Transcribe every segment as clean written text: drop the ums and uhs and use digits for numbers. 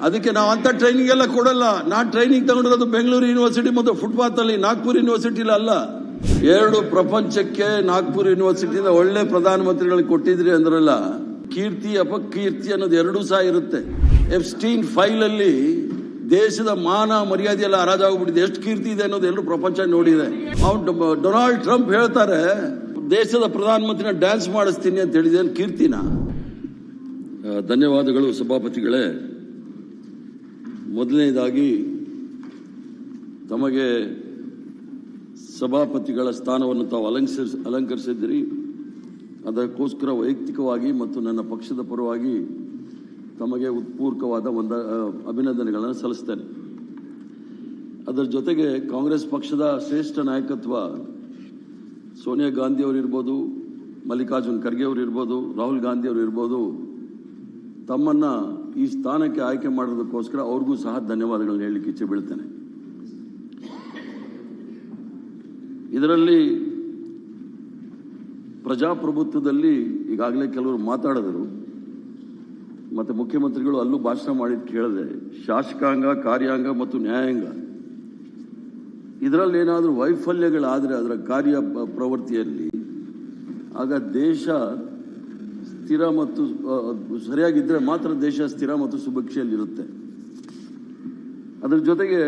ಅದಕ್ಕೆ ನಾವು ಅಂತ ಟ್ರೈನಿಂಗ್ ಎಲ್ಲ ಕೊಡಲ್ಲ. ನಾನು ಟ್ರೈನಿಂಗ್ ತಗೊಂಡಿರೋದು ಬೆಂಗಳೂರು ಯೂನಿವರ್ಸಿಟಿ ಮತ್ತು ಫುಟ್ಪಾತ್ ಅಲ್ಲಿ, ನಾಗ್ಪುರ್ ಯೂನಿವರ್ಸಿಟಿಲಿ ಅಲ್ಲ. 2 ಪ್ರಪಂಚಕ್ಕೆ ನಾಗ್ಪುರ್ ಯೂನಿವರ್ಸಿಟಿಯಿಂದ ಒಳ್ಳೆ ಪ್ರಧಾನಮಂತ್ರಿಗಳಿಗೆ ಕೊಟ್ಟಿದ್ರಿ ಅಂದ್ರಲ್ಲ, ಕೀರ್ತಿ ಅಪಕೀರ್ತಿ ಅನ್ನೋದು 2 ಸಹ ಇರುತ್ತೆ. ಎಪ್ಸ್ಟೀನ್ ಫೈಲ್ ಅಲ್ಲಿ ದೇಶದ ಮಾನ ಮರ್ಯಾದೆ ಎಲ್ಲ ಹರಾಜಾಗ್ಬಿಟ್ಟಿದೆ. ಎಷ್ಟು ಕೀರ್ತಿ ಇದೆ ಅನ್ನೋದು ಎಲ್ಲರೂ ಪ್ರಪಂಚ ನೋಡಿದೆ. ಡೊನಾಲ್ಡ್ ಟ್ರಂಪ್ ಹೇಳ್ತಾರೆ ದೇಶದ ಪ್ರಧಾನಮಂತ್ರಿನ ಡ್ಯಾನ್ಸ್ ಮಾಡಿಸ್ತೀನಿ ಅಂತ ಹೇಳಿದೆ. ಕೀರ್ತಿನ. ಧನ್ಯವಾದಗಳು ಸಭಾಪತಿಗಳೇ. ಮೊದಲನೇದಾಗಿ ತಮಗೆ ಸಭಾಪತಿಗಳ ಸ್ಥಾನವನ್ನು ತಾವು ಅಲಂಕರಿಸಿದ್ದೀರಿ. ಅದಕ್ಕೋಸ್ಕರ ವೈಯಕ್ತಿಕವಾಗಿ ಮತ್ತು ನನ್ನ ಪಕ್ಷದ ಪರವಾಗಿ ತಮಗೆ ಉತ್ಪೂರ್ವಕವಾದ ಅಭಿನಂದನೆಗಳನ್ನು ಸಲ್ಲಿಸ್ತೇನೆ. ಅದರ ಜೊತೆಗೆ ಕಾಂಗ್ರೆಸ್ ಪಕ್ಷದ ಶ್ರೇಷ್ಠ ನಾಯಕತ್ವ ಸೋನಿಯಾ ಗಾಂಧಿ ಅವರು ಇರ್ಬೋದು, ಮಲ್ಲಿಕಾರ್ಜುನ್ ಖರ್ಗೆ ಅವರು ಇರ್ಬೋದು, ರಾಹುಲ್ ಗಾಂಧಿ ಅವರು ಇರ್ಬೋದು, ತಮ್ಮನ್ನ ಈ ಸ್ಥಾನಕ್ಕೆ ಆಯ್ಕೆ ಮಾಡೋದಕ್ಕೋಸ್ಕರ ಅವ್ರಿಗೂ ಸಹ ಧನ್ಯವಾದಗಳನ್ನು ಹೇಳಲಿಕ್ಕೆ ಇಚ್ಛೆ ಬೀಳ್ತೇನೆ. ಇದರಲ್ಲಿ ಪ್ರಜಾಪ್ರಭುತ್ವದಲ್ಲಿ ಈಗಾಗಲೇ ಕೆಲವರು ಮಾತಾಡಿದರು, ಮತ್ತೆ ಮುಖ್ಯಮಂತ್ರಿಗಳು ಅಲ್ಲೂ ಭಾಷಣ ಮಾಡಿದ್ದು ಕೇಳಿದೆ. ಶಾಸಕಾಂಗ, ಕಾರ್ಯಾಂಗ ಮತ್ತು ನ್ಯಾಯಾಂಗ ಇದರಲ್ಲಿ ಏನಾದರೂ ವೈಫಲ್ಯಗಳಾದರೆ ಅದರ ಕಾರ್ಯ ಪ್ರವೃತ್ತಿಯಲ್ಲಿ, ಆಗ ದೇಶ ಸ್ಥಿರ ಮತ್ತು ಸರಿಯಾಗಿದ್ದರೆ ಮಾತ್ರ ದೇಶ ಸ್ಥಿರ ಮತ್ತು ಸುಭಿಕ್ಷೆಯಲ್ಲಿರುತ್ತೆ. ಅದರ ಜೊತೆಗೆ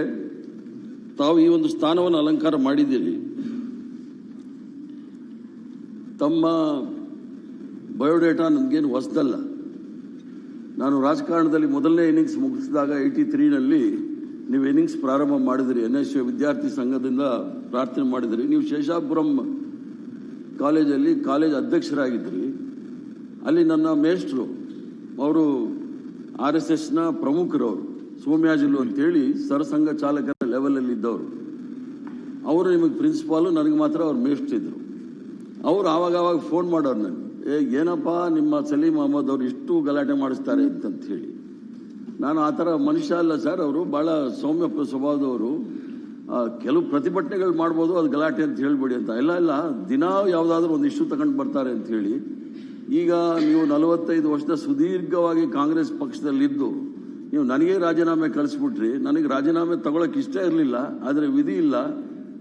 ತಾವು ಈ ಒಂದು ಸ್ಥಾನವನ್ನು ಅಲಂಕಾರ ಮಾಡಿದ್ದೀರಿ. ತಮ್ಮ ಬಯೋಡೇಟಾ ನಮಗೇನು ಹೊಸದಲ್ಲ. ನಾನು ರಾಜಕಾರಣದಲ್ಲಿ ಮೊದಲನೇ ಇನ್ನಿಂಗ್ಸ್ ಮುಗಿಸಿದಾಗ 83ನಲ್ಲಿ ನೀವು ಇನ್ನಿಂಗ್ಸ್ ಪ್ರಾರಂಭ ಮಾಡಿದಿರಿ. NSU ವಿದ್ಯಾರ್ಥಿ ಸಂಘದಿಂದ ಪ್ರಾರ್ಥನೆ ಮಾಡಿದಿರಿ. ನೀವು ಶೇಷಾಪುರಂ ಕಾಲೇಜಲ್ಲಿ ಕಾಲೇಜ್ ಅಧ್ಯಕ್ಷರಾಗಿದ್ದಿರಿ. ಅಲ್ಲಿ ನನ್ನ ಮೇಷ್ಟ್ರು, ಅವರು RSSನ ಪ್ರಮುಖರವರು, ಸೋಮ್ಯಾಜುಲು ಅಂತೇಳಿ ಸರಸಂಘ ಚಾಲಕರ ಲೆವೆಲಲ್ಲಿ ಇದ್ದವರು. ಅವರು ನಿಮಗೆ ಪ್ರಿನ್ಸಿಪಾಲು, ನನಗೆ ಮಾತ್ರ ಅವ್ರು ಮೇಷ್ಟ್ರಿದ್ರು. ಅವರು ಆವಾಗ ಫೋನ್ ಮಾಡೋರು ನನಗೆ, ಏನಪ್ಪ ನಿಮ್ಮ ಸಲೀಂ ಅಹಮದ್ ಅವರು ಇಷ್ಟು ಗಲಾಟೆ ಮಾಡಿಸ್ತಾರೆ ಅಂತ ಹೇಳಿ. ನಾನು ಆ ಥರ ಮನುಷ್ಯ ಅಲ್ಲ ಸರ್, ಅವರು ಭಾಳ ಸೌಮ್ಯ ಸ್ವಭಾವದವರು. ಕೆಲವು ಪ್ರತಿಭಟನೆಗಳು ಮಾಡ್ಬೋದು, ಅದು ಗಲಾಟೆ ಅಂತ ಹೇಳ್ಬೇಡಿ ಅಂತ. ಇಲ್ಲ ದಿನ ಯಾವುದಾದ್ರೂ ಒಂದು ಇಶ್ಯೂ ತಗೊಂಡು ಬರ್ತಾರೆ ಅಂತ ಹೇಳಿ. ಈಗ ನೀವು 45 ವರ್ಷದ ಸುದೀರ್ಘವಾಗಿ ಕಾಂಗ್ರೆಸ್ ಪಕ್ಷದಲ್ಲಿದ್ದು ನೀವು ನನಗೆ ರಾಜೀನಾಮೆ ಕಳಿಸ್ಬಿಟ್ರಿ. ನನಗೆ ರಾಜೀನಾಮೆ ತಗೊಳಕ್ಕೆ ಇಷ್ಟ ಇರಲಿಲ್ಲ, ಆದರೆ ವಿಧಿ ಇಲ್ಲ.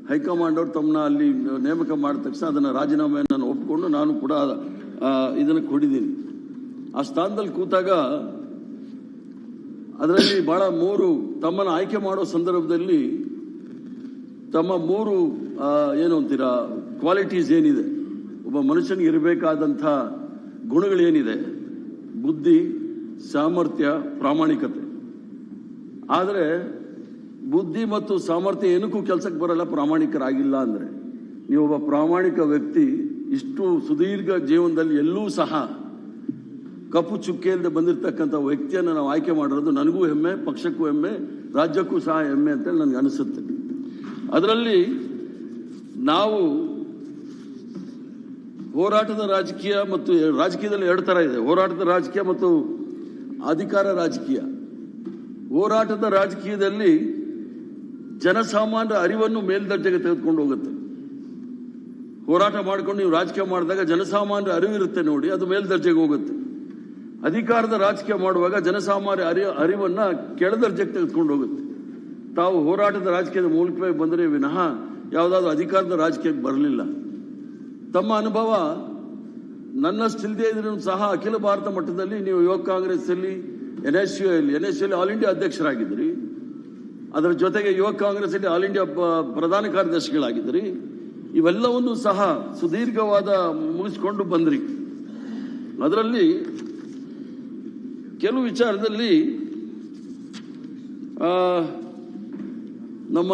ಹೈಕಮಾಂಡ್ ಅವರು ತಮ್ಮನ್ನ ಅಲ್ಲಿ ನೇಮಕ ಮಾಡಿದ ತಕ್ಷಣ ಅದನ್ನು ರಾಜೀನಾಮೆಯನ್ನು ನಾನು ಒಪ್ಪಿಕೊಂಡು ನಾನು ಕೂಡ ಇದನ್ನು ಕೊಟ್ಟಿದ್ದೀನಿ. ಆ ಸ್ಥಾನದಲ್ಲಿ ಕೂತಾಗ ಅದರಲ್ಲಿ ಬಹಳ 3 ತಮ್ಮನ್ನು ಆಯ್ಕೆ ಮಾಡೋ ಸಂದರ್ಭದಲ್ಲಿ ತಮ್ಮ 3 ಏನು ಅಂತೀರಾ ಕ್ವಾಲಿಟೀಸ್ ಏನಿದೆ, ಒಬ್ಬ ಮನುಷ್ಯನಿಗೆ ಇರಬೇಕಾದಂಥ ಗುಣಗಳೇನಿದೆ, ಬುದ್ಧಿ, ಸಾಮರ್ಥ್ಯ, ಪ್ರಾಮಾಣಿಕತೆ. ಆದರೆ ಬುದ್ಧಿ ಮತ್ತು ಸಾಮರ್ಥ್ಯ ಏನಕ್ಕೂ ಕೆಲಸಕ್ಕೆ ಬರಲ್ಲ ಪ್ರಾಮಾಣಿಕರಾಗಿಲ್ಲ ಅಂದರೆ. ನೀವೊಬ್ಬ ಪ್ರಾಮಾಣಿಕ ವ್ಯಕ್ತಿ, ಇಷ್ಟು ಸುದೀರ್ಘ ಜೀವನದಲ್ಲಿ ಎಲ್ಲೂ ಸಹ ಕಪ್ಪು ಚುಕ್ಕೆಯಿಂದ ಬಂದಿರತಕ್ಕಂಥ ವ್ಯಕ್ತಿಯನ್ನು ನಾವು ಆಯ್ಕೆ ಮಾಡಿರೋದು ನನಗೂ ಹೆಮ್ಮೆ, ಪಕ್ಷಕ್ಕೂ ಹೆಮ್ಮೆ, ರಾಜ್ಯಕ್ಕೂ ಸಹ ಹೆಮ್ಮೆ ಅಂತೇಳಿ ನನಗೆ ಅನಿಸುತ್ತೆ. ಅದರಲ್ಲಿ ನಾವು ಹೋರಾಟದ ರಾಜಕೀಯ ಮತ್ತು ರಾಜಕೀಯದಲ್ಲಿ 2 ಥರ ಇದೆ, ಹೋರಾಟದ ರಾಜಕೀಯ ಮತ್ತು ಅಧಿಕಾರ ರಾಜಕೀಯ. ಹೋರಾಟದ ರಾಜಕೀಯದಲ್ಲಿ ಜನಸಾಮಾನ್ಯರ ಅರಿವನ್ನು ಮೇಲ್ದರ್ಜೆಗೆ ತೆಗೆದುಕೊಂಡು ಹೋಗುತ್ತೆ. ಹೋರಾಟ ಮಾಡ್ಕೊಂಡು ನೀವು ರಾಜಕೀಯ ಮಾಡಿದಾಗ ಜನಸಾಮಾನ್ಯರ ಅರಿವಿರುತ್ತೆ ನೋಡಿ, ಅದು ಮೇಲ್ದರ್ಜೆಗೆ ಹೋಗುತ್ತೆ. ಅಧಿಕಾರದ ರಾಜಕೀಯ ಮಾಡುವಾಗ ಜನಸಾಮಾನ್ಯ ಅರಿವನ್ನ ಕೆಳದರ್ಜೆಗೆ ತೆಗೆದುಕೊಂಡು ಹೋಗುತ್ತೆ. ತಾವು ಹೋರಾಟದ ರಾಜಕೀಯದ ಮೂಲಕವೇ ಬಂದರೆ ವಿನಃ ಯಾವುದಾದ್ರೂ ಅಧಿಕಾರದ ರಾಜಕೀಯಕ್ಕೆ ಬರಲಿಲ್ಲ. ತಮ್ಮ ಅನುಭವ ನನ್ನಷ್ಟಿಲ್ಲದೆ ಇದ್ರೂ ಸಹ ಅಖಿಲ ಭಾರತ ಮಟ್ಟದಲ್ಲಿ ನೀವು ಯುವ ಕಾಂಗ್ರೆಸ್ ಅಲ್ಲಿ NSU ಅಲ್ಲಿ ಆಲ್ ಇಂಡಿಯಾ ಅಧ್ಯಕ್ಷರಾಗಿದ್ರಿ. ಅದರ ಜೊತೆಗೆ ಯುವ ಕಾಂಗ್ರೆಸ್ ಅಲ್ಲಿ ಆಲ್ ಇಂಡಿಯಾ ಪ್ರಧಾನ ಕಾರ್ಯದರ್ಶಿಗಳಾಗಿದ್ರಿ. ಇವೆಲ್ಲವನ್ನು ಸಹ ಸುದೀರ್ಘವಾದ ಮುಗಿಸ್ಕೊಂಡು ಬಂದ್ರಿ. ಅದರಲ್ಲಿ ಕೆಲವು ವಿಚಾರದಲ್ಲಿ ನಮ್ಮ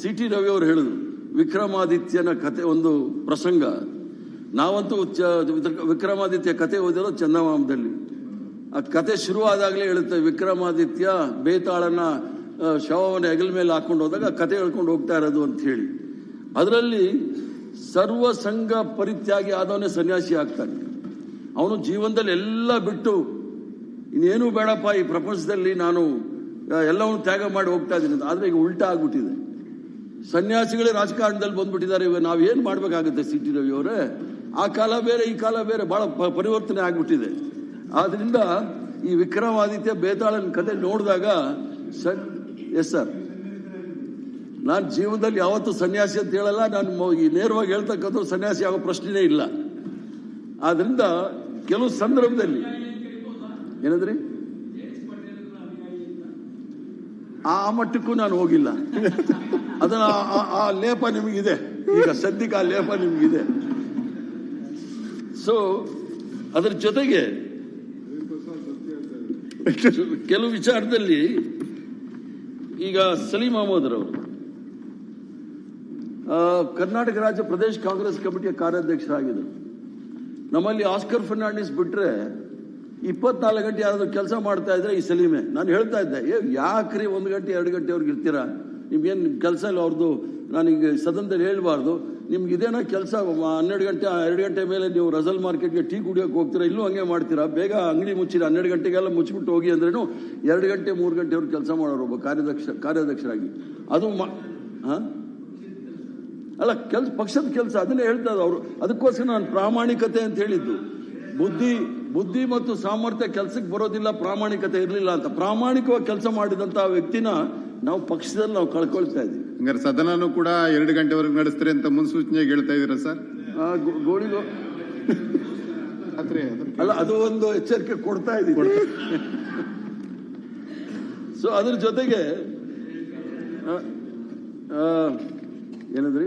CT ರವಿ ಅವರು ಹೇಳಿದ್ರು, ವಿಕ್ರಮಾದಿತ್ಯನ ಕತೆ ಒಂದು ಪ್ರಸಂಗ. ನಾವಂತೂ ವಿಕ್ರಮಾದಿತ್ಯ ಕತೆ ಓದಿರೋ ಚಂದಮಾಮದಲ್ಲಿ. ಆ ಕತೆ ಶುರುವಾದಾಗಲೇ ಹೇಳುತ್ತೆ, ವಿಕ್ರಮಾದಿತ್ಯ ಬೇತಾಳನ ಶವವನ್ನು ಹೆಗಲ ಮೇಲೆ ಹಾಕೊಂಡು ಹೋದಾಗ ಕತೆ ಹೇಳ್ಕೊಂಡು ಹೋಗ್ತಾ ಇರೋದು ಅಂತ ಹೇಳಿ. ಅದರಲ್ಲಿ ಸರ್ವ ಸಂಘ ಪರಿತ್ಯಾಗಿ ಆದವನೇ ಸನ್ಯಾಸಿ ಆಗ್ತಾನೆ. ಅವನು ಜೀವನದಲ್ಲಿ ಎಲ್ಲ ಬಿಟ್ಟು ಇನ್ನೇನು ಬೇಡಪ್ಪ ಈ ಪ್ರಪಂಚದಲ್ಲಿ, ನಾನು ಎಲ್ಲವನ್ನು ತ್ಯಾಗ ಮಾಡಿ ಹೋಗ್ತಾ ಇದ್ದೀನಿ ಅಂತ. ಆದರೆ ಈಗ ಉಲ್ಟಾ ಆಗ್ಬಿಟ್ಟಿದೆ. ಸನ್ಯಾಸಿಗಳೇ ರಾಜಕಾರಣದಲ್ಲಿ ಬಂದ್ಬಿಟ್ಟಿದ್ದಾರೆ. ಇವಾಗ ನಾವೇನು ಮಾಡಬೇಕಾಗುತ್ತೆ CT ರವಿ ಅವರೇ? ಆ ಕಾಲ ಬೇರೆ, ಈ ಕಾಲ ಬೇರೆ, ಬಹಳ ಪರಿವರ್ತನೆ ಆಗ್ಬಿಟ್ಟಿದೆ. ಆದ್ರಿಂದ ಈ ವಿಕ್ರಮಾದಿತ್ಯ ಬೇತಾಳನ ಕತೆ ನೋಡಿದಾಗ ಎಸ್ ಸರ್, ನಾನು ಜೀವನದಲ್ಲಿ ಯಾವತ್ತೂ ಸನ್ಯಾಸಿ ಅಂತ ಹೇಳಲ್ಲ. ನಾನು ನೇರವಾಗಿ ಹೇಳ್ತಕ್ಕಂಥ ಸನ್ಯಾಸಿ ಆಗೋ ಪ್ರಶ್ನೆನೇ ಇಲ್ಲ. ಆದ್ರಿಂದ ಕೆಲವು ಸಂದರ್ಭದಲ್ಲಿ ಏನಂದ್ರಿ, ಆ ಮಟ್ಟಕ್ಕೂ ನಾನು ಹೋಗಿಲ್ಲ. ಅದನ್ನ ಆ ಲೇಪ ನಿಮಗಿದೆ, ಈಗ ಸದ್ಯಕ್ಕೆ ಆ ಲೇಪ ನಿಮಗಿದೆ. ಸೊ ಅದರ ಜೊತೆಗೆ ಕೆಲವು ವಿಚಾರದಲ್ಲಿ ಈಗ ಸಲೀಂ ಅಹಮದ್ ರವರು ಕರ್ನಾಟಕ ರಾಜ್ಯ ಪ್ರದೇಶ ಕಾಂಗ್ರೆಸ್ ಕಮಿಟಿಯ ಕಾರ್ಯಾಧ್ಯಕ್ಷರಾಗಿದ್ದರು. ನಮ್ಮಲ್ಲಿ ಆಸ್ಕರ್ ಫರ್ನಾಂಡಿಸ್ ಬಿಟ್ರೆ 24 ಗಂಟೆ ಯಾರಾದ್ರೂ ಕೆಲಸ ಮಾಡ್ತಾ ಇದ್ರೆ ಈ ಸಲೀಮೆ. ನಾನು ಹೇಳ್ತಾ ಇದ್ದೆ, ಯಾಕ್ರಿ 1 ಗಂಟೆ 2 ಗಂಟೆವರೆಗೆ ಇರ್ತೀರಾ, ನಿಮ್ಗೇನು ಕೆಲಸ ಇಲ್ಲ ಅವ್ರದ್ದು. ನಾನೀಗ ಸದನದಲ್ಲಿ ಹೇಳ್ಬಾರ್ದು, ನಿಮ್ಗೆ ಇದೇನೋ ಕೆಲಸ 12 ಗಂಟೆ 2 ಗಂಟೆ ಮೇಲೆ ನೀವು ರಜಲ್ ಮಾರ್ಕೆಟ್ಗೆ ಟೀ ಕುಡಿಯೋಕೆ ಹೋಗ್ತೀರಾ, ಇಲ್ಲೂ ಹಂಗೆ ಮಾಡ್ತೀರಾ, ಬೇಗ ಅಂಗಡಿ ಮುಚ್ಚಿರ 12 ಗಂಟೆಗೆಲ್ಲ ಮುಚ್ಚಿಬಿಟ್ಟು ಹೋಗಿ ಅಂದ್ರೇನು 2 ಗಂಟೆ 3 ಗಂಟೆವರೆಗೆ ಕೆಲಸ ಮಾಡೋರು ಒಬ್ಬ ಕಾರ್ಯಾಧ್ಯಕ್ಷರಾಗಿ. ಅದು ಅಲ್ಲ, ಪಕ್ಷದ ಕೆಲಸ, ಅದನ್ನೇ ಹೇಳ್ತಾ ಇದ್ದ ಅವರು. ಅದಕ್ಕೋಸ್ಕರ ನಾನು ಪ್ರಾಮಾಣಿಕತೆ ಅಂತ ಹೇಳಿದ್ದು. ಬುದ್ಧಿ ಮತ್ತು ಸಾಮರ್ಥ್ಯ ಕೆಲಸಕ್ಕೆ ಬರೋದಿಲ್ಲ, ಪ್ರಾಮಾಣಿಕತೆ ಇರಲಿಲ್ಲ ಅಂತ. ಪ್ರಾಮಾಣಿಕವಾಗಿ ಕೆಲಸ ಮಾಡಿದಂತಹ ವ್ಯಕ್ತಿನ ನಾವು ಪಕ್ಷದಲ್ಲಿ ನಾವು ಕಳ್ಕೊಳ್ತಾ ಇದ್ದೀವಿ. ಹಂಗಾರೆ ಸದನನೂ ಕೂಡ 2 ಗಂಟೆವರೆಗೆ ನಡೆಸ್ತಾರೆ ಅಂತ ಮುನ್ಸೂಚನೆಗೆ ಹೇಳ್ತಾ ಇದ್ದೀರಾ ಸರ್? ಗೋಳಿಗೋ ಅಲ್ಲ, ಅದು ಒಂದು ಎಚ್ಚರಿಕೆ ಕೊಡ್ತಾ ಇದ್ದೀವಿ. ಸೊ ಅದ್ರ ಜೊತೆಗೆ ಏನಂದ್ರಿ,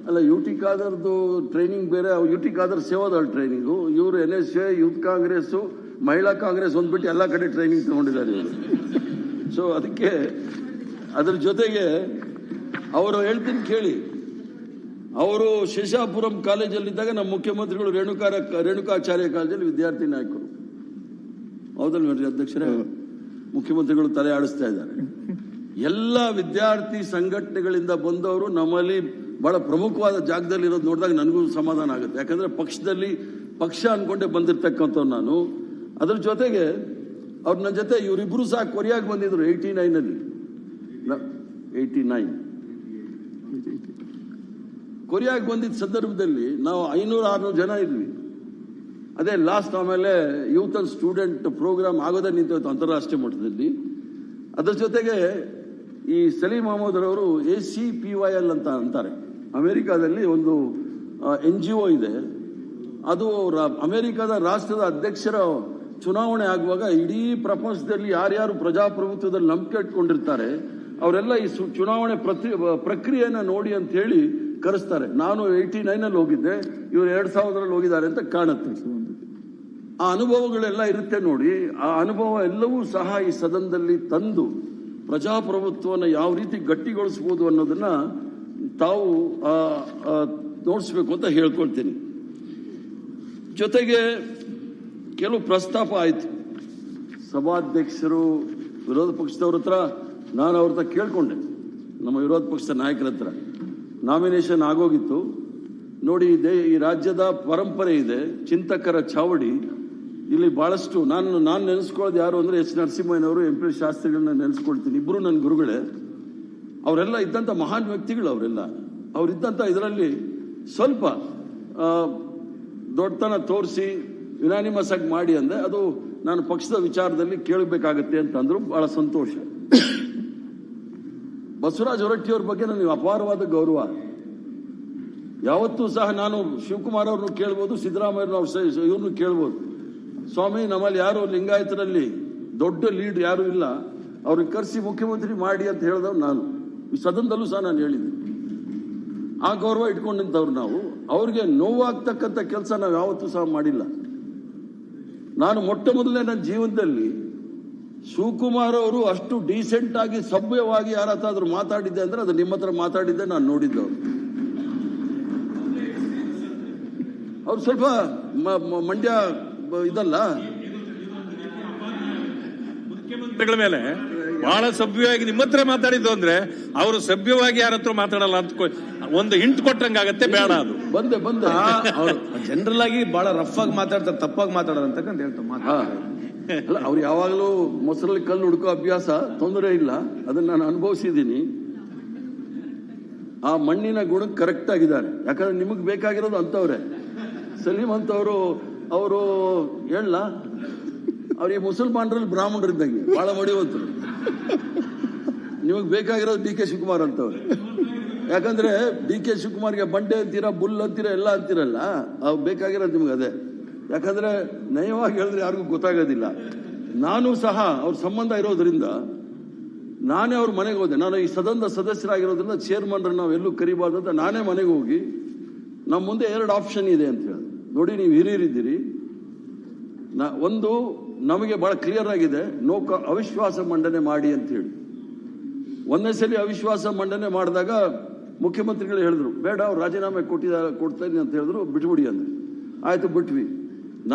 ಅಲ್ಲ, ಯುಟಿ ಖಾದರ್ದು ಟ್ರೈನಿಂಗ್ ಬೇರೆ, ಯುಟಿ ಖಾದರ್ ಸೇವಾದಳ ಟ್ರೈನಿಂಗು, ಇವರು NSA, ಯೂತ್ ಕಾಂಗ್ರೆಸ್, ಮಹಿಳಾ ಕಾಂಗ್ರೆಸ್ ಒಂದ್ಬಿಟ್ಟು ಎಲ್ಲ ಕಡೆ ಟ್ರೈನಿಂಗ್ ತಗೊಂಡಿದ್ದಾರೆ ಇವರು. ಸೊ ಅದಕ್ಕೆ ಅದ್ರ ಜೊತೆಗೆ ಅವರು ಹೇಳ್ತೀನಿ ಕೇಳಿ, ಅವರು ಶೇಷಾಪುರಂ ಕಾಲೇಜಲ್ಲಿದ್ದಾಗ ನಮ್ಮ ಮುಖ್ಯಮಂತ್ರಿಗಳು ರೇಣುಕಾಚಾರ್ಯ ಕಾಲೇಜಲ್ಲಿ ವಿದ್ಯಾರ್ಥಿ ನಾಯಕರು. ಹೌದಲ್ವ ನೋಡ್ರಿ ಅಧ್ಯಕ್ಷರೇ, ಮುಖ್ಯಮಂತ್ರಿಗಳು ತಲೆ ಆಡಿಸ್ತಾ ಇದ್ದಾರೆ. ಎಲ್ಲ ವಿದ್ಯಾರ್ಥಿ ಸಂಘಟನೆಗಳಿಂದ ಬಂದವರು ನಮ್ಮಲ್ಲಿ ಬಹಳ ಪ್ರಮುಖವಾದ ಜಾಗದಲ್ಲಿ ಇರೋದು ನೋಡಿದಾಗ ನನಗೂ ಸಮಾಧಾನ ಆಗುತ್ತೆ. ಯಾಕಂದ್ರೆ ಪಕ್ಷ ಅನ್ಕೊಂಡೆ ಬಂದಿರ್ತಕ್ಕಂಥವ್ರು ನಾನು. ಅದ್ರ ಜೊತೆಗೆ ಅವ್ರು ನನ್ನ ಜೊತೆ ಇವರಿಬ್ರು ಸಹ ಕೊರಿಯಾಗಿ ಬಂದಿದ್ರು 89 ಕೊರಿಯಾಗಿ ಬಂದಿದ್ದ ಸಂದರ್ಭದಲ್ಲಿ ನಾವು 500-600 ಜನ ಇದ್ವಿ. ಅದೇ ಲಾಸ್ಟ್ ಆಮೇಲೆ ಯೂತ್ ಅಂಡ್ ಸ್ಟೂಡೆಂಟ್ ಪ್ರೋಗ್ರಾಮ್ ಆಗೋದೇ ನಿಂತೋಯ್ತು ಅಂತಾರಾಷ್ಟ್ರೀಯ ಮಟ್ಟದಲ್ಲಿ. ಅದ್ರ ಜೊತೆಗೆ ಈ ಸಲೀಂ ಅಹಮದ್ ರವರು ACPYL ಅಂತ ಅಂತಾರೆ. ಅಮೆರಿಕಾದಲ್ಲಿ ಒಂದು NGO ಇದೆ. ಅದು ಅಮೆರಿಕದ ರಾಷ್ಟ್ರದ ಅಧ್ಯಕ್ಷರ ಚುನಾವಣೆ ಆಗುವಾಗ ಇಡೀ ಪ್ರಪಂಚದಲ್ಲಿ ಯಾರ್ಯಾರು ಪ್ರಜಾಪ್ರಭುತ್ವದಲ್ಲಿ ನಂಬಿಕೆ ಇಟ್ಕೊಂಡಿರ್ತಾರೆ ಅವರೆಲ್ಲ ಈ ಚುನಾವಣೆ ಪ್ರಕ್ರಿಯೆನ ನೋಡಿ ಅಂತ ಹೇಳಿ ಕರೆಸ್ತಾರೆ. ನಾನು 89 ಹೋಗಿದ್ದೆ, ಇವರು 2000 ಹೋಗಿದ್ದಾರೆ ಅಂತ ಕಾಣುತ್ತೆ. ಆ ಅನುಭವಗಳೆಲ್ಲ ಇರುತ್ತೆ ನೋಡಿ. ಆ ಅನುಭವ ಎಲ್ಲವೂ ಸಹ ಈ ಸದನದಲ್ಲಿ ತಂದು ಪ್ರಜಾಪ್ರಭುತ್ವವನ್ನು ಯಾವ ರೀತಿ ಗಟ್ಟಿಗೊಳಿಸಬಹುದು ಅನ್ನೋದನ್ನ ತಾವು ನೋಡಿಸ್ಬೇಕು ಅಂತ ಹೇಳ್ಕೊಳ್ತೀನಿ. ಜೊತೆಗೆ ಕೆಲವು ಪ್ರಸ್ತಾಪ ಆಯಿತು. ಸಭಾಧ್ಯಕ್ಷರು ವಿರೋಧ ಪಕ್ಷದವ್ರ ಹತ್ರ ನಾನು ಅವ್ರ ಹತ್ರ ಕೇಳ್ಕೊಂಡೆ, ನಮ್ಮ ವಿರೋಧ ಪಕ್ಷದ ನಾಯಕರ ಹತ್ರ. ನಾಮಿನೇಷನ್ ಆಗೋಗಿತ್ತು ನೋಡಿ. ಈ ರಾಜ್ಯದ ಪರಂಪರೆ ಇದೆ, ಚಿಂತಕರ ಚಾವಡಿ. ಇಲ್ಲಿ ಬಹಳಷ್ಟು ನಾನು ನೆನೆಸ್ಕೊಳ್ಳೋದು ಯಾರು ಅಂದ್ರೆ ಎಚ್ ನರಸಿಂಹಯ್ಯನವರು, MP ಶಾಸ್ತ್ರಿಗಳನ್ನ ನೆನೆಸ್ಕೊಳ್ತೀನಿ. ಇಬ್ರು ನನ್ನ ಗುರುಗಳೇ. ಅವರೆಲ್ಲ ಇದ್ದಂಥ ಮಹಾನ್ ವ್ಯಕ್ತಿಗಳು. ಅವರಿದ್ದಂಥ ಇದರಲ್ಲಿ ಸ್ವಲ್ಪ ದೊಡ್ಡತನ ತೋರಿಸಿ ಯುನಾನಿಮಸ್ ಆಗಿ ಮಾಡಿ ಅಂದೆ. ಅದು ನಾನು ಪಕ್ಷದ ವಿಚಾರದಲ್ಲಿ ಕೇಳಬೇಕಾಗತ್ತೆ ಅಂತಂದ್ರು. ಬಹಳ ಸಂತೋಷ. ಬಸವರಾಜ ಹೊರಟ್ಟಿಯವ್ರ ಬಗ್ಗೆ ನನಗೆ ಅಪಾರವಾದ ಗೌರವ. ಯಾವತ್ತೂ ಸಹ ನಾನು ಶಿವಕುಮಾರ್ ಅವ್ರನ್ನು ಕೇಳ್ಬೋದು, ಸಿದ್ದರಾಮಯ್ಯವ್ರನ್ನ ಇವ್ರನ್ನು ಕೇಳ್ಬೋದು. ಸ್ವಾಮಿ, ನಮ್ಮಲ್ಲಿ ಯಾರು ಲಿಂಗಾಯತರಲ್ಲಿ ದೊಡ್ಡ ಲೀಡ್ ಯಾರು ಇಲ್ಲ, ಅವ್ರನ್ನ ಕರೆಸಿ ಮುಖ್ಯಮಂತ್ರಿ ಮಾಡಿ ಅಂತ ಹೇಳಿದವ್ರು ನಾನು. ಈ ಸದನದಲ್ಲೂ ಸಹ ನಾನು ಹೇಳಿದ್ದೆ. ಆ ಗೌರವ ಇಟ್ಕೊಂಡಿದ್ದವ್ರು ನಾವು. ಅವ್ರಿಗೆ ನೋವಾಗ್ತಕ್ಕಂಥ ಕೆಲಸ ನಾವು ಯಾವತ್ತೂ ಸಹ ಮಾಡಿಲ್ಲ. ನಾನು ಮೊಟ್ಟ ಮೊದಲನೇ ನನ್ನ ಜೀವನದಲ್ಲಿ ಶಿವಕುಮಾರ್ ಅವರು ಅಷ್ಟು ಡೀಸೆಂಟ್ ಆಗಿ ಸಭ್ಯವಾಗಿ ಯಾರ ಹತ್ರ ಮಾತಾಡಿದ್ದೆ ಅಂದ್ರೆ ಅದು ನಿಮ್ಮ ಹತ್ರ ಮಾತಾಡಿದ್ದೆ ನಾನು ನೋಡಿದ್ದವ್ರು. ಅವ್ರು ಸ್ವಲ್ಪ ಮಂಡ್ಯ ಇದಲ್ಲ, ಮುಖ್ಯಮಂತ್ರಿಗಳ ಮೇಲೆ ಬಹಳ ಸಭ್ಯವಾಗಿ ನಿಮ್ಮ ಹತ್ರ ಮಾತಾಡಿದ್ದು ಅಂದ್ರೆ ಅವರು ಸಭ್ಯವಾಗಿ ಯಾರ ಹತ್ರ ಮಾತಾಡಲ್ಲ ಅಂತ ಒಂದು ಹಿಂಟ್ ಕೊಟ್ಟಂಗಾಗತ್ತೆ. ಬೇಡ, ಅದು ಬಂದೆ ಅವ್ರು ಜನರಲ್ ಆಗಿ ಬಹಳ ರಫ್ ಆಗಿ ಮಾತಾಡ್ತಾರೆ, ತಪ್ಪಾಗಿ ಮಾತಾಡೋದಂತಕ್ಕಂತ ಹೇಳ್ತಾರೆ. ಅಲ್ಲ, ಅವ್ರು ಯಾವಾಗಲೂ ಮೊಸರಲ್ಲಿ ಕಲ್ಲು ಹುಡುಕೋ ಅಭ್ಯಾಸ, ತೊಂದರೆ ಇಲ್ಲ, ಅದನ್ನ ನಾನು ಅನುಭವಿಸಿದ್ದೀನಿ. ಆ ಮಣ್ಣಿನ ಗುಣಕ್ಕೆ ಕರೆಕ್ಟ್ ಆಗಿದ್ದಾರೆ. ಯಾಕಂದ್ರೆ ನಿಮಗೆ ಬೇಕಾಗಿರೋದು ಅಂತವ್ರೆ. ಸಲೀಂ ಅಂತವರು ಅವರು ಹೇಳ ಅವ್ರಿಗೆ ಮುಸಲ್ಮಾನರಲ್ಲಿ ಬ್ರಾಹ್ಮಣರಿದ್ದಂಗೆ ಬಹಳ ಮಡಿವಂತರು. ನಿಮಗೆ ಬೇಕಾಗಿರೋದು ಡಿ ಕೆ ಶಿವಕುಮಾರ್ ಅಂತವ್ರು. ಯಾಕಂದ್ರೆ ಡಿ ಕೆ ಶಿವಕುಮಾರ್ಗೆ ಬಂಡೆ ಅಂತೀರಾ, ಬುಲ್ ಅಂತೀರಾ, ಎಲ್ಲ ಅಂತೀರಲ್ಲ, ಅವು ಬೇಕಾಗಿರೋದು ನಿಮ್ಗೆ ಅದೇ. ಯಾಕಂದ್ರೆ ನಯವಾಗಿ ಹೇಳಿದ್ರೆ ಯಾರಿಗೂ ಗೊತ್ತಾಗೋದಿಲ್ಲ. ನಾನು ಸಹ ಅವ್ರ ಸಂಬಂಧ ಇರೋದ್ರಿಂದ ನಾನೇ ಅವ್ರ ಮನೆಗೆ ಹೋದೆ. ನಾನು ಈ ಸದನದ ಸದಸ್ಯರಾಗಿರೋದ್ರಿಂದ ಚೇರ್ಮನ್ರನ್ನ ನಾವು ಎಲ್ಲೂ ಕರಿಬಾರ್ದು ಅಂತ ನಾನೇ ಮನೆಗೆ ಹೋಗಿ ನಮ್ಮ ಮುಂದೆ 2 ಆಪ್ಷನ್ ಇದೆ ಅಂತ ಹೇಳಿ, ನೋಡಿ ನೀವು ಹಿರಿಯರಿದ್ದೀರಿ, ಒಂದು ನಮಗೆ ಬಹಳ ಕ್ಲಿಯರ್ ಆಗಿದೆ, ಅವಿಶ್ವಾಸ ಮಂಡನೆ ಮಾಡಿ ಅಂತ ಹೇಳಿ. ಒಂದೇ ಸಲ ಅವಿಶ್ವಾಸ ಮಂಡನೆ ಮಾಡಿದಾಗ ಮುಖ್ಯಮಂತ್ರಿಗಳು ಹೇಳಿದ್ರು ಬೇಡ ಅವ್ರು ರಾಜೀನಾಮೆ ಕೊಡ್ತೀನಿ ಅಂತ ಹೇಳಿದ್ರು, ಬಿಟ್ಬಿಡಿ ಅಂದ್ರೆ ಆಯ್ತು ಬಿಟ್ವಿ.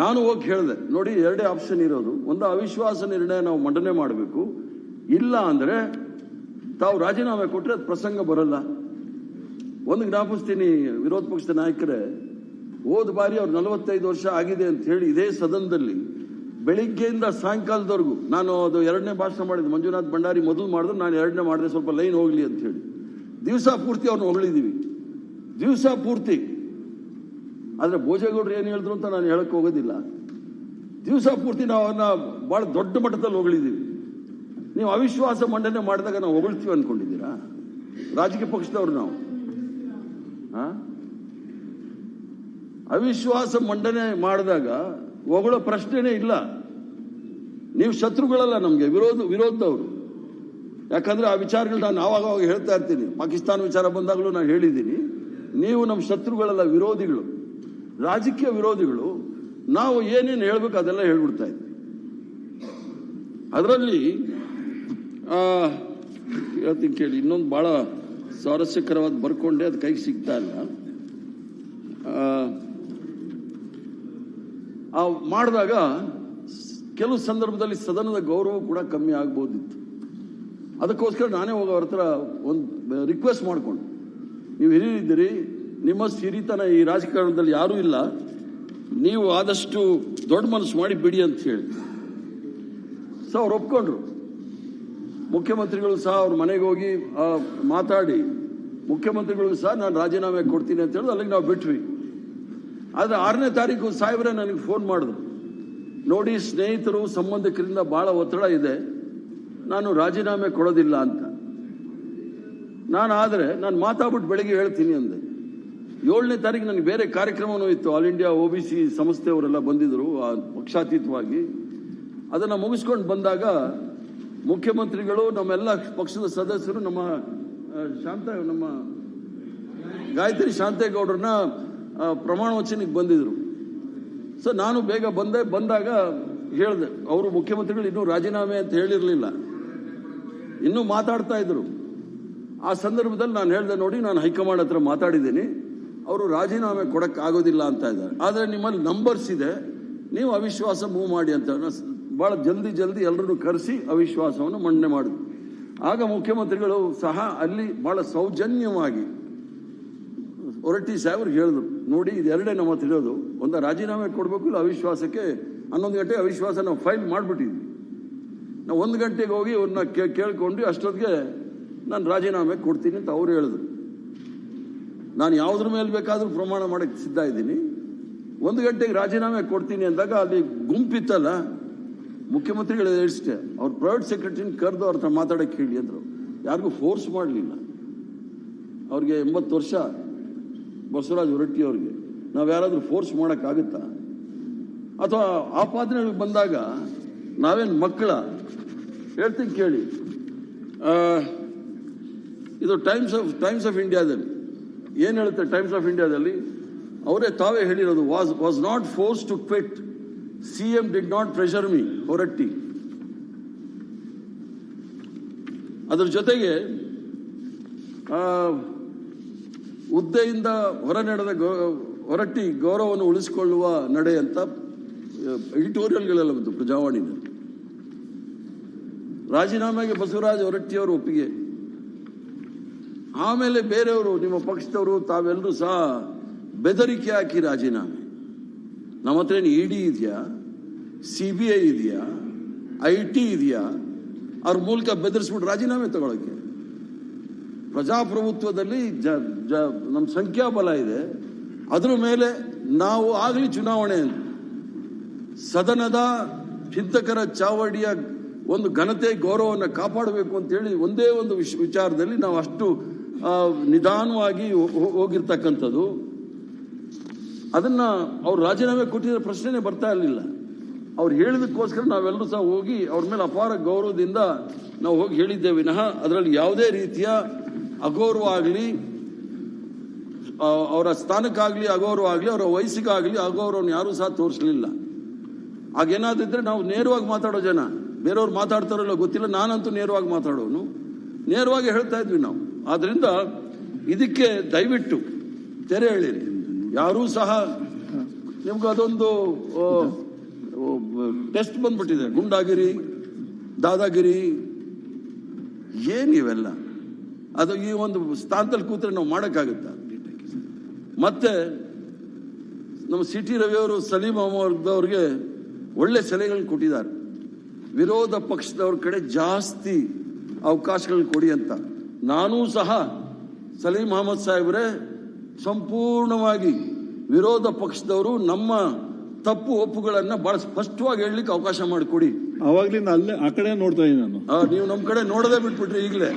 ನಾನು ಹೋಗಿ ಹೇಳಿದೆ ನೋಡಿ 2 ಆಪ್ಷನ್ ಇರೋದು, ಒಂದು ಅವಿಶ್ವಾಸ ನಿರ್ಣಯ ನಾವು ಮಂಡನೆ ಮಾಡಬೇಕು, ಇಲ್ಲ ಅಂದ್ರೆ ತಾವು ರಾಜೀನಾಮೆ ಕೊಟ್ಟರೆ ಅದು ಪ್ರಸಂಗ ಬರಲ್ಲ. ಒಂದು ಜ್ಞಾಪಿಸ್ತೀನಿ, ವಿರೋಧ ಪಕ್ಷದ ನಾಯಕರೇ, ಹೋದ ಬಾರಿ ಅವ್ರು 45 ವರ್ಷ ಆಗಿದೆ ಅಂತ ಹೇಳಿ ಇದೇ ಸದನದಲ್ಲಿ ಬೆಳಿಗ್ಗೆಯಿಂದ ಸಾಯಂಕಾಲದವರೆಗೂ, ನಾನು ಅದು 2ನೇ ಭಾಷಣ ಮಾಡಿದ್ದು, ಮಂಜುನಾಥ್ ಭಂಡಾರಿ ಮೊದಲು ಮಾಡಿದ್ರು, ನಾನು 2ನೇ ಮಾಡಿದೆ ಸ್ವಲ್ಪ ಲೈನ್ ಹೋಗ್ಲಿ ಅಂತ ಹೇಳಿ ದಿವಸ ಪೂರ್ತಿ ಅವ್ರನ್ನ ಹೊಗಳಿದ್ದೀವಿ, ದಿವಸ ಪೂರ್ತಿ. ಆದರೆ ಭೋಜೇಗೌಡರು ಏನು ಹೇಳಿದ್ರು ಅಂತ ನಾನು ಹೇಳಕ್ಕೆ ಹೋಗೋದಿಲ್ಲ. ದಿವಸ ಪೂರ್ತಿ ನಾವು ಅವನ್ನ ಬಹಳ ದೊಡ್ಡ ಮಟ್ಟದಲ್ಲಿ ಹೊಗಳಿದ್ದೀವಿ. ನೀವು ಅವಿಶ್ವಾಸ ಮಂಡನೆ ಮಾಡಿದಾಗ ನಾವು ಹೊಗಳ್ತೀವಿ ಅನ್ಕೊಂಡಿದ್ದೀರಾ? ರಾಜಕೀಯ ಪಕ್ಷದವ್ರು ನಾವು ಅವಿಶ್ವಾಸ ಮಂಡನೆ ಮಾಡಿದಾಗ ಹೊಗಳೋ ಪ್ರಶ್ನೆನೇ ಇಲ್ಲ. ನೀವು ಶತ್ರುಗಳಲ್ಲ, ನಮಗೆ ವಿರೋಧದವರು. ಯಾಕಂದ್ರೆ ಆ ವಿಚಾರಗಳು ನಾನು ಆವಾಗ ಹೇಳ್ತಾ ಇರ್ತೀನಿ, ಪಾಕಿಸ್ತಾನ ವಿಚಾರ ಬಂದಾಗಲೂ ನಾನು ಹೇಳಿದ್ದೀನಿ, ನೀವು ನಮ್ಮ ಶತ್ರುಗಳಲ್ಲ, ವಿರೋಧಿಗಳು, ರಾಜಕೀಯ ವಿರೋಧಿಗಳು. ನಾವು ಏನೇನು ಹೇಳ್ಬೇಕು ಅದೆಲ್ಲ ಹೇಳ್ಬಿಡ್ತಾ ಇದ್ವಿ. ಅದರಲ್ಲಿ ಹೇಳ್ತೀನಿ ಕೇಳಿ, ಇನ್ನೊಂದು ಬಹಳ ಸ್ವಾರಸ್ಯಕರವಾದ ಬರ್ಕೊಂಡೆ, ಅದು ಕೈಗೆ ಸಿಗ್ತಾ ಇಲ್ಲ. ಮಾಡಿದಾಗ ಕೆಲವು ಸಂದರ್ಭದಲ್ಲಿ ಸದನದ ಗೌರವ ಕೂಡ ಕಮ್ಮಿ ಆಗ್ಬೋದಿತ್ತು. ಅದಕ್ಕೋಸ್ಕರ ನಾನೇ ಹೋಗಿ ಅವ್ರ ಹತ್ರ ಒಂದು ರಿಕ್ವೆಸ್ಟ್ ಮಾಡಿಕೊಂಡು, ನೀವು ಹಿರಿಯರಿದ್ದೀರಿ, ನಿಮ್ಮ ಹಿರಿತನ ಈ ರಾಜಕಾರಣದಲ್ಲಿ ಯಾರೂ ಇಲ್ಲ, ನೀವು ಆದಷ್ಟು ದೊಡ್ಡ ಮನಸ್ಸು ಮಾಡಿ ಬಿಡಿ ಅಂತ ಹೇಳಿ. ಸೊ ಅವ್ರು ಒಪ್ಕೊಂಡ್ರು. ಮುಖ್ಯಮಂತ್ರಿಗಳು ಸಹ ಅವ್ರ ಮನೆಗೆ ಹೋಗಿ ಮಾತಾಡಿ ಮುಖ್ಯಮಂತ್ರಿಗಳು ಸಹ ನಾನು ರಾಜೀನಾಮೆ ಕೊಡ್ತೀನಿ ಅಂತ ಹೇಳಿದ್ರು. ಅಲ್ಲಿಗೆ ನಾವು ಬಿಟ್ವಿ. ಆದರೆ 6ನೇ ತಾರೀಕು ಸಾಹೇಬ್ರೆ ನನಗೆ ಫೋನ್ ಮಾಡಿದ್ರು, ನೋಡಿ ಸ್ನೇಹಿತರು ಸಂಬಂಧಿಕರಿಂದ ಬಹಳ ಒತ್ತಡ ಇದೆ, ನಾನು ರಾಜೀನಾಮೆ ಕೊಡೋದಿಲ್ಲ ಅಂತ. ನಾನು ಮಾತಾಡ್ಬಿಟ್ಟು ಬೆಳಿಗ್ಗೆ ಹೇಳ್ತೀನಿ ಅಂದೆ. 7ನೇ ತಾರೀಕು ನನಗೆ ಬೇರೆ ಕಾರ್ಯಕ್ರಮವೂ ಇತ್ತು, ಆಲ್ ಇಂಡಿಯಾ OBC ಸಂಸ್ಥೆಯವರೆಲ್ಲ ಬಂದಿದ್ರು ಪಕ್ಷಾತೀತವಾಗಿ. ಅದನ್ನು ಮುಗಿಸ್ಕೊಂಡು ಬಂದಾಗ ಮುಖ್ಯಮಂತ್ರಿಗಳು, ನಮ್ಮೆಲ್ಲ ಪಕ್ಷದ ಸದಸ್ಯರು, ನಮ್ಮ ಗಾಯತ್ರಿ ಶಾಂತೇಗೌಡರನ್ನ ಪ್ರಮಾಣ ವಚನಕ್ಕೆ ಬಂದಿದ್ರು. ಸೊ ನಾನು ಬೇಗ ಬಂದಾಗ ಹೇಳಿದೆ, ಅವರು ಮುಖ್ಯಮಂತ್ರಿಗಳು ಇನ್ನೂ ರಾಜೀನಾಮೆ ಅಂತ ಹೇಳಿರಲಿಲ್ಲ, ಇನ್ನೂ ಮಾತಾಡ್ತಾ ಇದ್ರು. ಆ ಸಂದರ್ಭದಲ್ಲಿ ನಾನು ಹೇಳಿದೆ, ನೋಡಿ ನಾನು ಹೈಕಮಾಂಡ್ ಹತ್ರ ಮಾತಾಡಿದ್ದೀನಿ, ಅವರು ರಾಜೀನಾಮೆ ಕೊಡಕ್ಕೆ ಆಗೋದಿಲ್ಲ ಅಂತ ಇದ್ದಾರೆ, ಆದರೆ ನಿಮ್ಮಲ್ಲಿ ನಂಬರ್ಸ್ ಇದೆ, ನೀವು ಅವಿಶ್ವಾಸ ಮೂವ್ ಮಾಡಿ ಅಂತ. ಬಹಳ ಜಲ್ದಿ ಎಲ್ಲರನ್ನು ಕರೆಸಿ ಅವಿಶ್ವಾಸವನ್ನು ಮಂಡನೆ ಮಾಡಿದ್ರು. ಆಗ ಮುಖ್ಯಮಂತ್ರಿಗಳು ಸಹ ಅಲ್ಲಿ ಬಹಳ ಸೌಜನ್ಯವಾಗಿ ಹೊರಟ್ಟಿ ಸಾಹೇಬ್ರಿಗೆ ಹೇಳಿದ್ರು, ನೋಡಿ ಇದು 2 ನಮ್ಮ ತಿಳಿಯೋದು, ಒಂದು ರಾಜೀನಾಮೆ ಕೊಡಬೇಕು, ಇಲ್ಲ ಅವಿಶ್ವಾಸಕ್ಕೆ 11 ಗಂಟೆ ಅವಿಶ್ವಾಸ ನಾವು ಫೈಲ್ ಮಾಡಿಬಿಟ್ಟಿದ್ವಿ. ನಾವು 1 ಗಂಟೆಗೆ ಹೋಗಿ ಅವ್ರನ್ನ ಕೇಳ್ಕೊಂಡು ಅಷ್ಟೊತ್ತಿಗೆ ನಾನು ರಾಜೀನಾಮೆ ಕೊಡ್ತೀನಿ ಅಂತ ಅವ್ರು ಹೇಳಿದ್ರು. ನಾನು ಯಾವುದ್ರ ಮೇಲೆ ಬೇಕಾದರೂ ಪ್ರಮಾಣ ಮಾಡೋಕ್ಕೆ ಸಿದ್ಧ ಇದ್ದೀನಿ. 1 ಗಂಟೆಗೆ ರಾಜೀನಾಮೆ ಕೊಡ್ತೀನಿ ಅಂದಾಗ ಅಲ್ಲಿ ಗುಂಪಿತ್ತಲ್ಲ, ಮುಖ್ಯಮಂತ್ರಿಗಳು ಹೇಳಿಷ್ಟೇ, ಅವ್ರ ಪ್ರೈವೇಟ್ ಸೆಕ್ರೆಟರಿನ ಕರೆದು ಅವ್ರ ಹತ್ರ ಮಾತಾಡೋಕ್ಕೆ ಹೇಳಿ ಅಂದರು. ಯಾರಿಗೂ ಫೋರ್ಸ್ ಮಾಡಲಿಲ್ಲ. ಅವ್ರಿಗೆ 80 ವರ್ಷ ಬಸವರಾಜ್ ಹೊರಟ್ಟಿ ಅವ್ರಿಗೆ ನಾವು ಯಾರಾದರೂ ಫೋರ್ಸ್ ಮಾಡೋಕ್ಕಾಗುತ್ತಾ? ಅಥವಾ ಆಪಾದನೆಗಳಿಗೆ ಬಂದಾಗ ನಾವೇನು ಮಕ್ಕಳ? ಹೇಳ್ತೀನಿ ಕೇಳಿ, ಇದು ಟೈಮ್ಸ್ ಆಫ್ ಇಂಡಿಯಾದಲ್ಲಿ ಏನು ಹೇಳುತ್ತೆ? ಟೈಮ್ಸ್ ಆಫ್ ಇಂಡಿಯಾದಲ್ಲಿ ಅವರೇ ತಾವೇ ಹೇಳಿರೋದು, was not force to quit, CM did not pressure me, Horatti. ಅದರ ಜೊತೆಗೆ ಹುದ್ದೆಯಿಂದ ಹೊರ ನಡೆದ ಹೊರಟ್ಟಿ ಗೌರವವನ್ನು ಉಳಿಸಿಕೊಳ್ಳುವ ನಡೆ ಅಂತ ಎಡಿಟೋರಿಯಲ್ಗಳೆಲ್ಲ ಬಂತು ಪ್ರಜಾವಾಣಿನಲ್ಲಿ. ರಾಜೀನಾಮೆಗೆ ಬಸವರಾಜ ಹೊರಟ್ಟಿಯವರು ಒಪ್ಪಿಗೆ. ಆಮೇಲೆ ಬೇರೆಯವರು, ನಿಮ್ಮ ಪಕ್ಷದವರು ತಾವೆಲ್ಲರೂ ಸಹ ಬೆದರಿಕೆ ಹಾಕಿ ರಾಜೀನಾಮೆ. ನಮ್ಮ ಹತ್ರ ಏನು ED ಇದೆಯಾ, CBI ಇದೆಯಾ, IT ಇದೆಯಾ? ಅವ್ರ ಮೂಲಕ ಬೆದರಿಸ್ಬಿಟ್ಟು ರಾಜೀನಾಮೆ ತಗೊಳಕ್ಕೆ. ಪ್ರಜಾಪ್ರಭುತ್ವದಲ್ಲಿ ನಮ್ಮ ಸಂಖ್ಯಾಬಲ ಇದೆ, ಅದರ ಮೇಲೆ ನಾವು ಆಗಲಿ ಚುನಾವಣೆ ಸದನದ ಚಿಂತಕರ ಚಾವಡಿಯ ಒಂದು ಘನತೆ ಗೌರವವನ್ನು ಕಾಪಾಡಬೇಕು ಅಂತೇಳಿ ಒಂದೇ ಒಂದು ವಿಚಾರದಲ್ಲಿ ನಾವು ಅಷ್ಟು ನಿಧಾನವಾಗಿ ಹೋಗಿರ್ತಕ್ಕಂಥದ್ದು. ಅದನ್ನ ಅವ್ರು ರಾಜೀನಾಮೆ ಕೊಟ್ಟಿರೋ ಪ್ರಶ್ನೆನೇ ಬರ್ತಾ ಇರಲಿಲ್ಲ. ಅವ್ರು ಹೇಳಿದಕ್ಕೋಸ್ಕರ ನಾವೆಲ್ಲರೂ ಸಹ ಹೋಗಿ ಅವ್ರ ಮೇಲೆ ಅಪಾರ ಗೌರವದಿಂದ ನಾವು ಹೋಗಿ ಹೇಳಿದ್ದೇವೆ ವಿನಃ ಅದರಲ್ಲಿ ಯಾವುದೇ ರೀತಿಯ ಅಗೌರವ ಆಗಲಿ, ಅವರ ಸ್ಥಾನಕ್ಕಾಗಲಿ ಅಗೌರವ ಆಗಲಿ, ಅವರ ವಯಸ್ಸಿಗಾಗಲಿ ಅಗೌರವವನ್ನು ಯಾರೂ ಸಹ ತೋರಿಸಲಿಲ್ಲ. ಆಗೇನಾದಿದ್ರೆ ನಾವು ನೇರವಾಗಿ ಮಾತಾಡೋ ಜನ, ಬೇರೆಯವ್ರು ಮಾತಾಡ್ತಾರಲ್ಲ ಗೊತ್ತಿಲ್ಲ, ನಾನಂತೂ ನೇರವಾಗಿ ಮಾತಾಡೋನು, ನೇರವಾಗಿ ಹೇಳ್ತಾ ಇದ್ವಿ ನಾವು. ಆದ್ರಿಂದ ಇದಕ್ಕೆ ದಯವಿಟ್ಟು ತೆರೆ ಹೇಳಿರಿ. ಯಾರೂ ಸಹ ನಿಮ್ಗೆ ಅದೊಂದು ಟೆಸ್ಟ್ ಬಂದ್ಬಿಟ್ಟಿದೆ, ಗುಂಡಾಗಿರಿ, ದಾದಾಗಿರಿ, ಏನಿವೆಲ್ಲ ಅದು ಈ ಒಂದು ಸ್ಥಾನದಲ್ಲಿ ಕೂತ್ರೆ ನಾವು ಮಾಡೋಕ್ಕಾಗುತ್ತ? ಮತ್ತೆ ನಮ್ಮ ಸಿ ಟಿ ರವಿಯವರು ಸಲೀಂ ಅಹಮದ್ ಅವ್ರಿಗೆ ಒಳ್ಳೆ ಸಲಹೆಗಳನ್ನ ಕೊಟ್ಟಿದ್ದಾರೆ. ವಿರೋಧ ಪಕ್ಷದವ್ರ ಕಡೆ ಜಾಸ್ತಿ ಅವಕಾಶಗಳನ್ನ ಕೊಡಿ ಅಂತ. ನಾನೂ ಸಹ ಸಲೀಂ ಅಹಮದ್ ಸಾಹೇಬ್ರೆ ಸಂಪೂರ್ಣವಾಗಿ ವಿರೋಧ ಪಕ್ಷದವರು ನಮ್ಮ ತಪ್ಪು ಒಪ್ಪುಗಳನ್ನ ಬಹಳ ಸ್ಪಷ್ಟವಾಗಿ ಹೇಳಲಿಕ್ಕೆ ಅವಕಾಶ ಮಾಡಿಕೊಡಿ. ಅವಾಗ್ಲಿಂದ ಅಲ್ಲೇ ಆ ಕಡೆ ನೋಡ್ತಾ ಇದ್ದೀನಿ ನಾನು. ನೀವು ನಮ್ಮ ಕಡೆ ನೋಡದೆ ಬಿಟ್ಬಿಟ್ರಿ ಈಗಲೇ.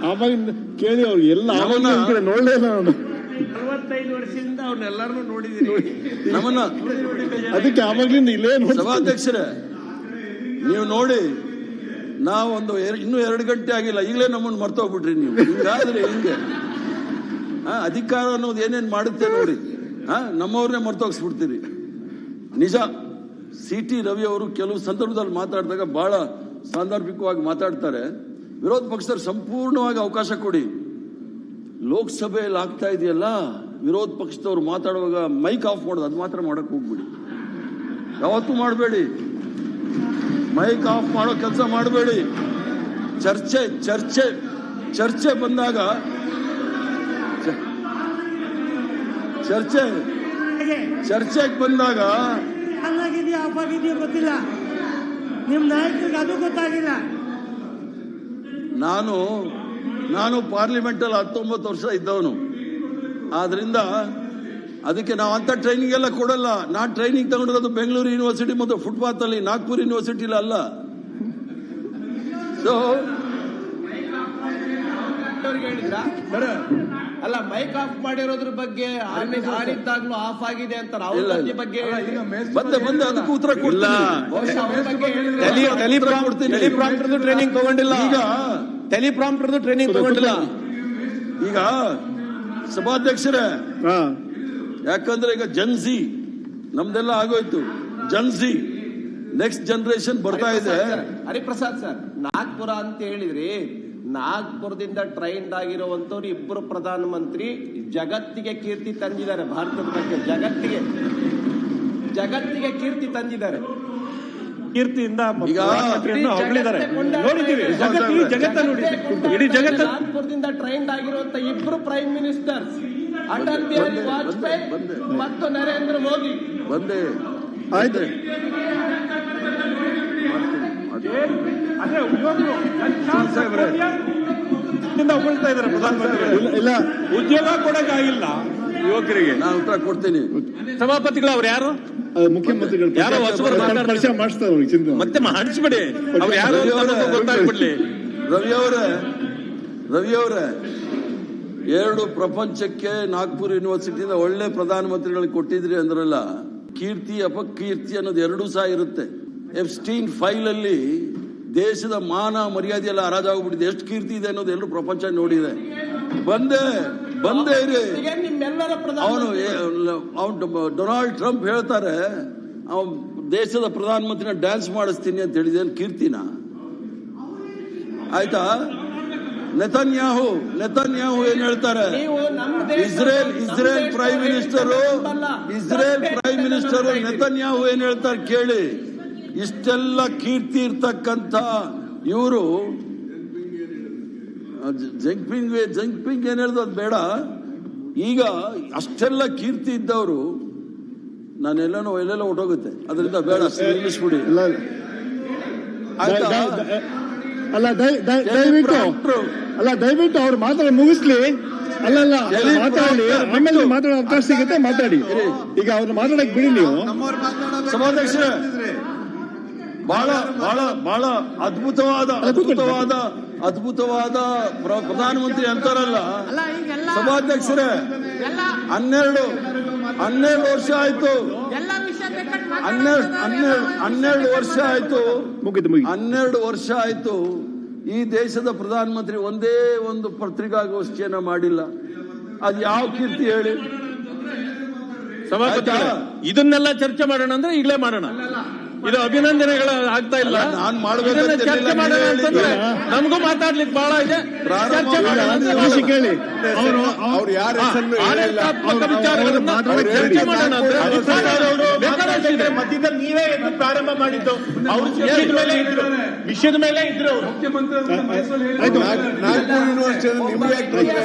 ಆವಾಗ ಕೇಳಿ ಅವ್ರು ಎಲ್ಲ ಕಡೆ ನೋಡಲೇ ಇಲ್ಲ ನಾನು. 45 ವರ್ಷದಿಂದ ಅವ್ರನ್ನೆಲ್ಲರನ್ನೂ ನೋಡಿದೀನಿ. ನಮ್ಮನ್ನ ಅದಕ್ಕೆ ಆವಾಗ್ಲಿಂದ ಇಲ್ಲೇ ಸಭಾಧ್ಯಕ್ಷರೇ ನೀವು ನೋಡಿ, ನಾವೊಂದು ಇನ್ನೂ 2 ಗಂಟೆ ಆಗಿಲ್ಲ, ಈಗಲೇ ನಮ್ಮನ್ನು ಮರ್ತೋಗ್ಬಿಟ್ರಿ ನೀವು. ಹಿಂಗಾದ್ರೆ ಹಿಂಗೆ ಅಧಿಕಾರ ಅನ್ನೋದು ಏನೇನು ಮಾಡುತ್ತೆ ನೋಡಿ, ನಮ್ಮವ್ರನ್ನೇ ಮರ್ತೋಗಿಸ್ಬಿಡ್ತೀರಿ. ನಿಜ, ಸಿ ಟಿ ರವಿ ಅವರು ಕೆಲವು ಸಂದರ್ಭದಲ್ಲಿ ಮಾತಾಡಿದಾಗ ಬಹಳ ಸಾಂದರ್ಭಿಕವಾಗಿ ಮಾತಾಡ್ತಾರೆ. ವಿರೋಧ ಪಕ್ಷದವ್ರು ಸಂಪೂರ್ಣವಾಗಿ ಅವಕಾಶ ಕೊಡಿ. ಲೋಕಸಭೆಯಲ್ಲಿ ಆಗ್ತಾ ಇದೆಯಲ್ಲ, ವಿರೋಧ ಪಕ್ಷದವ್ರು ಮಾತಾಡುವಾಗ ಮೈಕ್ ಆಫ್ ಮಾಡೋದು, ಅದು ಮಾತ್ರ ಮಾಡಕ್ ಹೋಗ್ಬಿಡಿ. ಯಾವತ್ತೂ ಮಾಡಬೇಡಿ, ಮೈಕ್ ಆಫ್ ಮಾಡೋ ಕೆಲಸ ಮಾಡಬೇಡಿ. ಚರ್ಚೆ ಚರ್ಚೆ ಚರ್ಚೆ ಬಂದಾಗ ಚರ್ಚೆಗೆ ಬಂದಾಗ ಹಂಗಾಗಿದೆಯಾ ಆಫ್ ಆಗಿದೆಯೋ ಗೊತ್ತಿಲ್ಲ, ನಿಮ್ ನಾಯಕರಿಗೆ ಅದು ಗೊತ್ತಾಗಿಲ್ಲ. ನಾನು ಪಾರ್ಲಿಮೆಂಟ್ ಅಲ್ಲಿ 19 ವರ್ಷ ಇದ್ದವನು. ಆದ್ರಿಂದ ಅದಕ್ಕೆ ನಾವು ಅಂತ ಟ್ರೈನಿಂಗ್ ಎಲ್ಲ ಕೊಡಲ್ಲ. ನಾನು ಟ್ರೈನಿಂಗ್ ತಗೊಂಡಿರೋದು ಬೆಂಗಳೂರು ಯೂನಿವರ್ಸಿಟಿ ಮತ್ತು ಫುಟ್ಪಾತ್ ಅಲ್ಲಿ, ನಾಗ್ಪುರ್ ಯೂನಿವರ್ಸಿಟಿಲಿ ಅಲ್ಲ. ಸೊ ಅಲ್ಲ, ಮೈಕ್ ಆಫ್ ಮಾಡಿರೋದ್ರ ಬಗ್ಗೆ ಆನಿದ್ದಾಗ್ಲೂ ಆಫ್ ಆಗಿದೆ ಅಂತಾರೆ. ಅವ್ರ ಬಗ್ಗೆ ಬಂದೆ ಅದಕ್ಕೂ ಉತ್ತರ ಕೊಡಲ್ಲ. ಟ್ರೈನಿಂಗ್ ತಗೊಂಡಿಲ್ಲ, ಈಗ ಟೆಲಿಪ್ರಾಂಪ್ಟರ್ದು ಟ್ರೈನಿಂಗ್ ತಗೊಂಡಿಲ್ಲ. ಈಗ ಸಭಾಧ್ಯಕ್ಷರೇ, ಯಾಕಂದ್ರೆ ಈಗ ಜನ್ಸಿ ನಮ್ದೆಲ್ಲ ಆಗೋಯ್ತು. ಜನ್ಸಿ ನೆಕ್ಸ್ಟ್ ಜನರೇಷನ್ ಬರ್ತಾ ಇದೆ. ಹರಿಪ್ರಸಾದ್ ಸರ್, ನಾಗ್ಪುರ ಅಂತ ಹೇಳಿದ್ರಿ, ನಾಗ್ಪುರದಿಂದ ಟ್ರೈನ್ಡ್ ಆಗಿರುವಂತವ್ರು 2 ಪ್ರಧಾನಮಂತ್ರಿ ಜಗತ್ತಿಗೆ ಕೀರ್ತಿ ತಂದಿದ್ದಾರೆ. ಭಾರತದ ಬಗ್ಗೆ ಜಗತ್ತಿಗೆ ಕೀರ್ತಿ ತಂದಿದ್ದಾರೆ. ಕೀರ್ತಿಯಿಂದ ನಾಗ್ಪುರದಿಂದ ಟ್ರೈನ್ಡ್ ಆಗಿರುವಂತ 2 ಪ್ರೈಮ್ ಮಿನಿಸ್ಟರ್ಸ್, ಅಟಲ್ ಬಿಹಾರಿ ವಾಜಪೇಯಿ ಮತ್ತು ನರೇಂದ್ರ ಮೋದಿ. ಬಂದೆ ಆಯ್ತು. ಇಲ್ಲ, ಉದ್ಯೋಗ ಕೊಡಕ್ಕಾಗಿಲ್ಲ ಯುವಕರಿಗೆ. ನಾನು ಉತ್ತರ ಕೊಡ್ತೀನಿ. ಸಭಾಪತಿಗಳು ಅವ್ರು ಯಾರು? ಮುಖ್ಯಮಂತ್ರಿಗಳು ಯಾರೋ ಹೊಸಬರು ಪರಿಚಯ ಮಾಡಿಸ್ತಾರೆ ಅವ್ರಿಗೆ, ಚಿಂತೆ ಮತ್ತೆ ಮಾಡಿಸ್ಬಿಡಿ. ಅವ್ರು ಯಾರು ಗೊತ್ತಾಗ್ಬಿಡ್ಲಿ. ರವಿ ಅವರೇ 2 ಪ್ರಪಂಚಕ್ಕೆ ನಾಗ್ಪುರ್ ಯೂನಿವರ್ಸಿಟಿಯಿಂದ ಒಳ್ಳೆ ಪ್ರಧಾನಮಂತ್ರಿಗಳಿಗೆ ಕೊಟ್ಟಿದ್ರಿ ಅಂದ್ರಲ್ಲ, ಕೀರ್ತಿ ಅಪಕೀರ್ತಿ ಅನ್ನೋದು 2 ಸಹ ಇರುತ್ತೆ. ಎಪ್ಸ್ಟೀನ್ ಫೈಲ್ ಅಲ್ಲಿ ದೇಶದ ಮಾನ ಮರ್ಯಾದೆ ಎಲ್ಲ ಹರಾಜಾಗ್ಬಿಟ್ಟಿದೆ. ಎಷ್ಟು ಕೀರ್ತಿ ಇದೆ ಅನ್ನೋದು ಎಲ್ಲರೂ ಪ್ರಪಂಚ ನೋಡಿದೆ. ಬಂದೇ ಇರಿ. ಅವನು ಡೊನಾಲ್ಡ್ ಟ್ರಂಪ್ ಹೇಳ್ತಾರೆ, ಅವನು ದೇಶದ ಪ್ರಧಾನಮಂತ್ರಿನ ಡ್ಯಾನ್ಸ್ ಮಾಡಿಸ್ತೀನಿ ಅಂತ ಹೇಳಿದ ಕೀರ್ತಿನ? ಆಯ್ತಾ? ನೆತನ್ಯಾಹು ಏನ್ ಹೇಳ್ತಾರೆ? ಇಸ್ರೇಲ್ ಪ್ರೈಮ್ ಮಿನಿಸ್ಟರ್ ನೆತನ್ಯಾಹು ಏನ್ ಹೇಳ್ತಾರೆ ಕೇಳಿ. ಇಷ್ಟೆಲ್ಲ ಕೀರ್ತಿ ಇರ್ತಕ್ಕಂಥ ಇವರು ಜಂಗ್ಪಿಂಗ್ ಏನ್ ಹೇಳ್ದು ಅದು ಬೇಡ. ಈಗ ಅಷ್ಟೆಲ್ಲ ಕೀರ್ತಿ ಇದ್ದವರು ನಾನೆಲ್ಲನೋ ಎಲ್ಲೆಲ್ಲ ಹೊಟ್ಟೋಗುತ್ತೆ, ಅದರಿಂದ ಬೇಡ, ನಿಲ್ಲಿಸ್ಬಿಡಿ. ದಯವಿಟ್ಟು ಅವ್ರು ಮಾತ್ರ ಮುಗಿಸ್ಲಿ. ಅಲ್ಲ ಮಾತಾಡಿ, ಆಮೇಲೆ ಮಾತಾಡೋ ಅವಕಾಶ ಸಿಗುತ್ತೆ, ಮಾತಾಡಿ. ಈಗ ಅವ್ರು ಮಾತಾಡಕ್ ಬಿಡಿ ನೀವು. ಸಭಾಧ್ಯಕ್ಷರೇ, ಬಹಳ ಬಹಳ ಬಹಳ ಅದ್ಭುತವಾದ ಪ್ರಧಾನಮಂತ್ರಿ ಅಂತಾರಲ್ಲ. ಸಭಾಧ್ಯಕ್ಷರೇ, 12 ವರ್ಷ ಆಯ್ತು, 12 ವರ್ಷ ಆಯ್ತು, 12 ವರ್ಷ ಆಯ್ತು. ಈ ದೇಶದ ಪ್ರಧಾನಮಂತ್ರಿ ಒಂದೇ ಒಂದು ಪತ್ರಿಕಾಗೋಷ್ಠಿಯನ್ನ ಮಾಡಿಲ್ಲ. ಅದು ಯಾವ ಕೀರ್ತಿ ಹೇಳಿ? ಸಭಾಪತಿಗಳೇ, ಇದನ್ನೆಲ್ಲ ಚರ್ಚೆ ಮಾಡೋಣ ಅಂದ್ರೆ ಈಗಲೇ ಮಾಡೋಣ. ಇದು ಅಭಿನಂದನೆಗಳು ಆಗ್ತಾ ಇಲ್ಲ. ನಾನು ಮಾಡಬೇಕು ಚರ್ಚೆ ಮಾಡೋಣ ಅಂತಂದ್ರೆ ನಮಗೂ ಮಾತಾಡ್ಲಿಕ್ಕೆ ಬಹಳ ಇದೆ. ಚರ್ಚೆ ಮಾಡೋಣ ಕೇಳಿ. ಅವ್ರು ಯಾರ ಹೆಸರನ್ನು ಆಡಳಿತಾತ್ಮಕ ವಿಚಾರಗಳನ್ನ ಚರ್ಚೆ ಮಾಡೋಣ ಅಂದ್ರೆ ಮಧ್ಯದಲ್ಲಿ ನೀವೇ ಎಂದು ಪ್ರಾರಂಭ ಮಾಡಿದ್ದು. ಅವರು ವಿಷಯದ ಮೇಲೆ ಇದ್ರು. ನಾಗ್ಪುರ್ ಯೂನಿವರ್ಸಿಟಿ ನಿಮಗೆ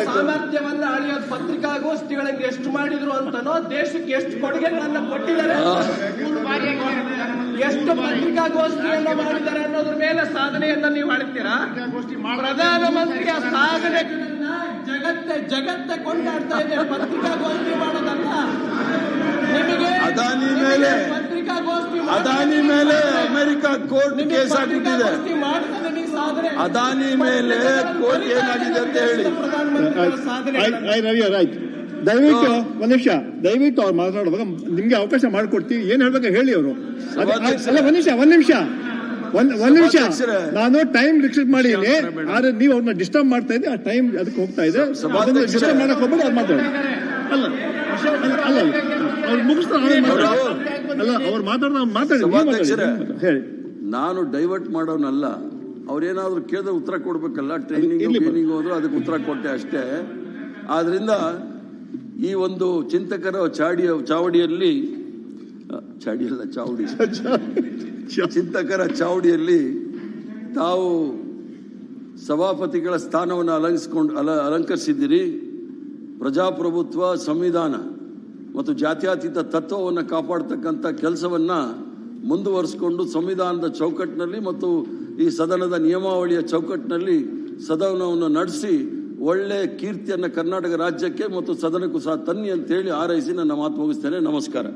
ಸಾಮರ್ಥ್ಯವನ್ನ ಅಳಿಯೋದು ಪತ್ರಿಕಾಗೋಷ್ಠಿಗಳಿಗೆ ಎಷ್ಟು ಮಾಡಿದ್ರು ಅಂತನೋ, ದೇಶಕ್ಕೆ ಎಷ್ಟು ಕೊಡುಗೆಗಳನ್ನ ಕೊಟ್ಟಿದ್ದಾರೆ, ಎಷ್ಟು ಪತ್ರಿಕಾಗೋಷ್ಠಿಯನ್ನ ಮಾಡಿದ್ದಾರೆ ಅನ್ನೋದ್ರ ಮೇಲೆ ಸಾಧನೆಯನ್ನ ನೀವು ಅಳಿತೀರಾ? ಪ್ರಧಾನಮಂತ್ರಿಯ ಸಾಧನೆಗಳನ್ನ ಜಗತ್ತೇ ಕೊಂಡಾಡ್ತಾ ಇದೆ. ಪತ್ರಿಕಾಗೋಷ್ಠಿ ಮಾಡೋದಲ್ಲ. ನಿಮಗೆ ಅದಾನಿ ಮೇಲೆ ಅಮೆರಿಕ ಕೋರ್ಟ್ ಕೇಸ್ ಹಾಕಿಟ್ಟಿದೆ. ಅದಾನಿ ಮೇಲೆ ಕೋರ್ಟ್ ಏನಾಗಿದೆ ಅಂತ ಹೇಳಿ. ರವಿ ಆಯ್ತು, ದಯವಿಟ್ಟು ಒಂದ್ ನಿಮಿಷ, ದಯವಿಟ್ಟು ಅವ್ರು ಮಾತಾಡುವಾಗ ನಿಮ್ಗೆ ಅವಕಾಶ ಮಾಡ್ಕೊಡ್ತೀವಿ. ಏನ್ ಹೇಳ್ಬೇಕು ಹೇಳಿ ಅವರು. ಅಲ್ಲ, ಒಂದ್ ನಿಮಿಷ ನಾನು ಟೈಮ್ ರಿಸ್ಟ್ರಿಕ್ಟ್ ಮಾಡಿದ್ದೀನಿ. ಆದ್ರೆ ನೀವು ಅವ್ರನ್ನ ಡಿಸ್ಟರ್ಬ್ ಮಾಡ್ತಾ ಇದ್ದೆ, ಆ ಟೈಮ್ ಅದಕ್ಕೆ ಹೋಗ್ತಾ ಇದೆ. ಡಿಸ್ಟರ್ಬ್ ಮಾಡಕ್ ಹೋಗ್ಬೇಡಿ, ಅದು ಮಾತಾಡಿ. ಅಲ್ಲ ಅವ್ರು ಮುಗಿಸ್ತಾರೆ. ಅಲ್ಲ, ಅವ್ರು ಮಾತಾಡಿ ಹೇಳಿ. ನಾನು ಡೈವರ್ಟ್ ಮಾಡೋನಲ್ಲ. ಅವ್ರೇನಾದ್ರು ಕೇಳಿದ್ರೆ ಉತ್ತರ ಕೊಡ್ಬೇಕಲ್ಲ. ಟ್ರೈನಿಂಗ್ ಹೋದ್ರು ಅದಕ್ಕೆ ಉತ್ತರ ಕೊಟ್ಟೆ ಅಷ್ಟೇ. ಆದ್ರಿಂದ ಈ ಒಂದು ಚಿಂತಕರ ಚಿಂತಕರ ಚಾವಡಿಯಲ್ಲಿ ತಾವು ಸಭಾಪತಿಗಳ ಸ್ಥಾನವನ್ನು ಅಲಂಕರಿಸಿದ್ದೀರಿ. ಪ್ರಜಾಪ್ರಭುತ್ವ, ಸಂವಿಧಾನ ಮತ್ತು ಜಾತ್ಯತೀತ ತತ್ವವನ್ನು ಕಾಪಾಡತಕ್ಕಂಥ ಕೆಲಸವನ್ನ ಮುಂದುವರಿಸಿಕೊಂಡು ಸಂವಿಧಾನದ ಚೌಕಟ್ಟಿನಲ್ಲಿ ಮತ್ತು ಈ ಸದನದ ನಿಯಮಾವಳಿಯ ಚೌಕಟ್ಟಿನಲ್ಲಿ ಸದನವನ್ನು ನಡೆಸಿ ಒಳ್ಳೆ ಕೀರ್ತಿಯನ್ನು ಕರ್ನಾಟಕ ರಾಜ್ಯಕ್ಕೆ ಮತ್ತು ಸದನಕ್ಕೂ ಸಹ ತನ್ನಿ ಅಂತೇಳಿ ಹಾರೈಸಿ ನನ್ನ ಮಾತು ಮುಗಿಸ್ತೇನೆ. ನಮಸ್ಕಾರ.